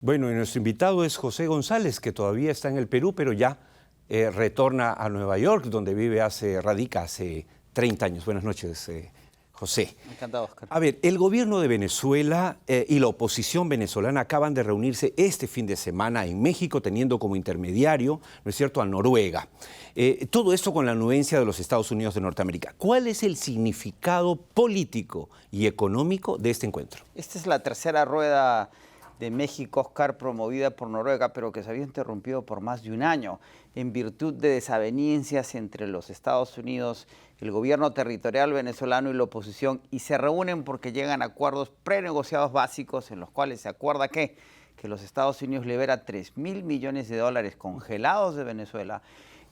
Bueno, y nuestro invitado es José González, que todavía está en el Perú, pero ya retorna a Nueva York, donde radica hace 30 años. Buenas noches, José. Encantado, Oscar. A ver, el gobierno de Venezuela y la oposición venezolana acaban de reunirse este fin de semana en México, teniendo como intermediario, ¿no es cierto?, a Noruega. Todo esto con la anuencia de los Estados Unidos de Norteamérica. ¿Cuál es el significado político y económico de este encuentro? Esta es la tercera rueda de México, Oscar, promovida por Noruega, pero que se había interrumpido por más de un año, en virtud de desavenencias entre los Estados Unidos, el gobierno territorial venezolano y la oposición, y se reúnen porque llegan a acuerdos prenegociados básicos en los cuales se acuerda que los Estados Unidos libera $3.000 millones congelados de Venezuela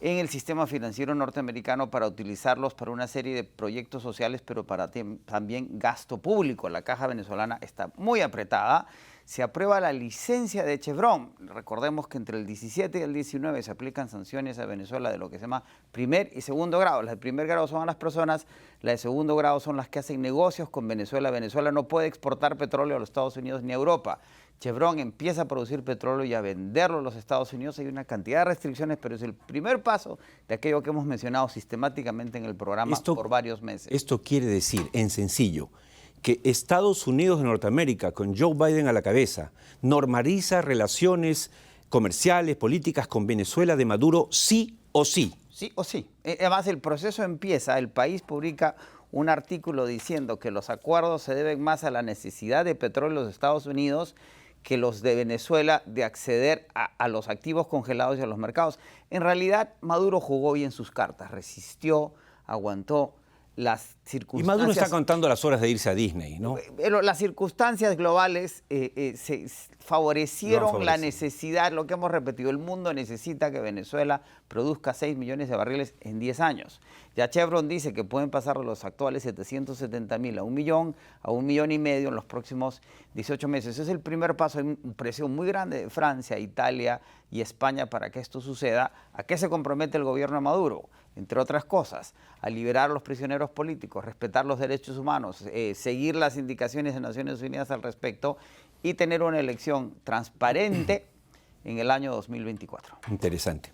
en el sistema financiero norteamericano para utilizarlos para una serie de proyectos sociales, pero para también gasto público. La caja venezolana está muy apretada. Se aprueba la licencia de Chevron. Recordemos que entre el 17 y el 19 se aplican sanciones a Venezuela de lo que se llama primer y segundo grado. Las de primer grado son a las personas, las de segundo grado son las que hacen negocios con Venezuela. Venezuela no puede exportar petróleo a los Estados Unidos ni a Europa. Chevron empieza a producir petróleo y a venderlo a los Estados Unidos. Hay una cantidad de restricciones, pero es el primer paso de aquello que hemos mencionado sistemáticamente en el programa por varios meses. Esto quiere decir, en sencillo, que Estados Unidos de Norteamérica, con Joe Biden a la cabeza, normaliza relaciones comerciales, políticas con Venezuela de Maduro, sí o sí. Sí o sí. Además, el proceso empieza, el país publica un artículo diciendo que los acuerdos se deben más a la necesidad de petróleo de los Estados Unidos que los de Venezuela de acceder a los activos congelados y a los mercados. En realidad, Maduro jugó bien sus cartas, resistió, aguantó. Las circunstancias... Y Maduro está contando las horas de irse a Disney, ¿no? Pero las circunstancias globales se favorecieron la necesidad, lo que hemos repetido, el mundo necesita que Venezuela produzca 6 millones de barriles en 10 años. Ya Chevron dice que pueden pasar de los actuales 770.000 a 1 millón, a 1,5 millones en los próximos 18 meses. Ese es el primer paso. Hay una presión muy grande de Francia, Italia y España para que esto suceda. ¿A qué se compromete el gobierno de Maduro? Entre otras cosas, a liberar a los prisioneros políticos, respetar los derechos humanos, seguir las indicaciones de Naciones Unidas al respecto y tener una elección transparente en el año 2024. Interesante.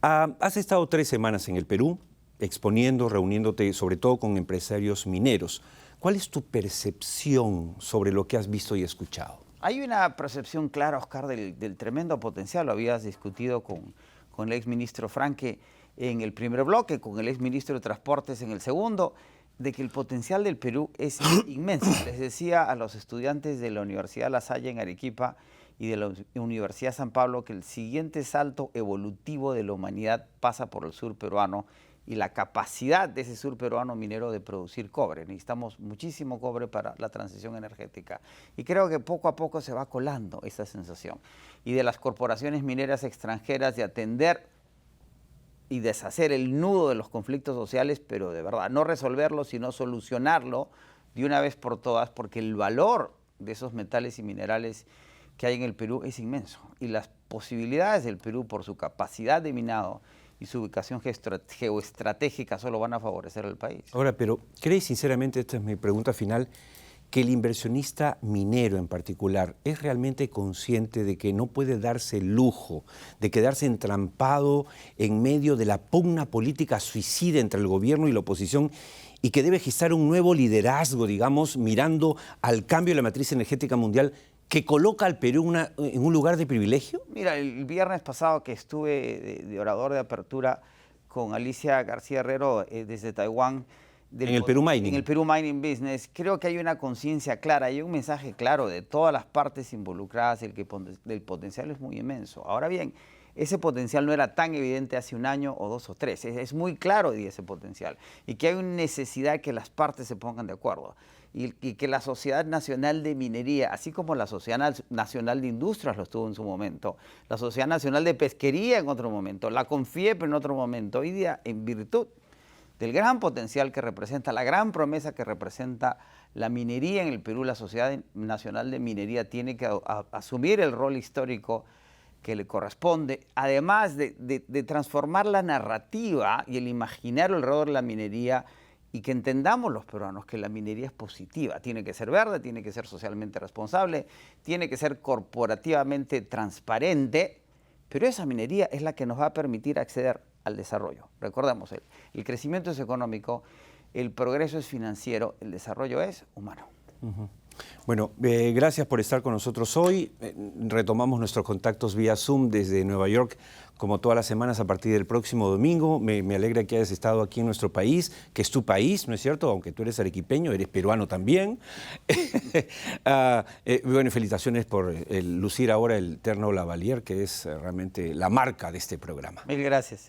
Has estado 3 semanas en el Perú, exponiendo, reuniéndote sobre todo con empresarios mineros. ¿Cuál es tu percepción sobre lo que has visto y escuchado? Hay una percepción clara, Oscar, del tremendo potencial. Lo habías discutido con el exministro Franque en el primer bloque, con el exministro de Transportes en el segundo, de que el potencial del Perú es inmenso. Les decía a los estudiantes de la Universidad La Salle en Arequipa y de la Universidad San Pablo que el siguiente salto evolutivo de la humanidad pasa por el sur peruano y la capacidad de ese sur peruano minero de producir cobre. Necesitamos muchísimo cobre para la transición energética. Y creo que poco a poco se va colando esa sensación. Y de las corporaciones mineras extranjeras de atender y deshacer el nudo de los conflictos sociales, pero de verdad, no resolverlo, sino solucionarlo de una vez por todas, porque el valor de esos metales y minerales que hay en el Perú es inmenso. Y las posibilidades del Perú, por su capacidad de minado y su ubicación geoestratégica, solo van a favorecer al país. Ahora, pero ¿crees sinceramente, esta es mi pregunta final, que el inversionista minero en particular es realmente consciente de que no puede darse el lujo de quedarse entrampado en medio de la pugna política suicida entre el gobierno y la oposición y que debe gestar un nuevo liderazgo, digamos, mirando al cambio de la matriz energética mundial que coloca al Perú en un lugar de privilegio? Mira, el viernes pasado que estuve de orador de apertura con Alicia García Herrero desde Taiwán, en el Perú Mining. En el Perú Mining Business, creo que hay una conciencia clara, hay un mensaje claro de todas las partes involucradas, el potencial es muy inmenso. Ahora bien, ese potencial no era tan evidente hace 1 año o 2 o 3, es muy claro de ese potencial y que hay una necesidad de que las partes se pongan de acuerdo y que la Sociedad Nacional de Minería, así como la Sociedad Nacional de Industrias lo estuvo en su momento, la Sociedad Nacional de Pesquería en otro momento, la CONFIEP en otro momento, hoy día en virtud del gran potencial que representa, la gran promesa que representa la minería en el Perú, la Sociedad Nacional de Minería tiene que asumir el rol histórico que le corresponde, además de transformar la narrativa y el imaginario alrededor de la minería y que entendamos los peruanos que la minería es positiva. Tiene que ser verde, tiene que ser socialmente responsable, tiene que ser corporativamente transparente, pero esa minería es la que nos va a permitir acceder al desarrollo. Recordemos, el crecimiento es económico, el progreso es financiero, el desarrollo es humano. Bueno, gracias por estar con nosotros hoy. Retomamos nuestros contactos vía Zoom desde Nueva York, como todas las semanas a partir del próximo domingo. Me alegra que hayas estado aquí en nuestro país, que es tu país, ¿no es cierto? Aunque tú eres arequipeño, eres peruano también. Bueno, felicitaciones por lucir ahora el terno Lavalier, que es realmente la marca de este programa. Mil gracias.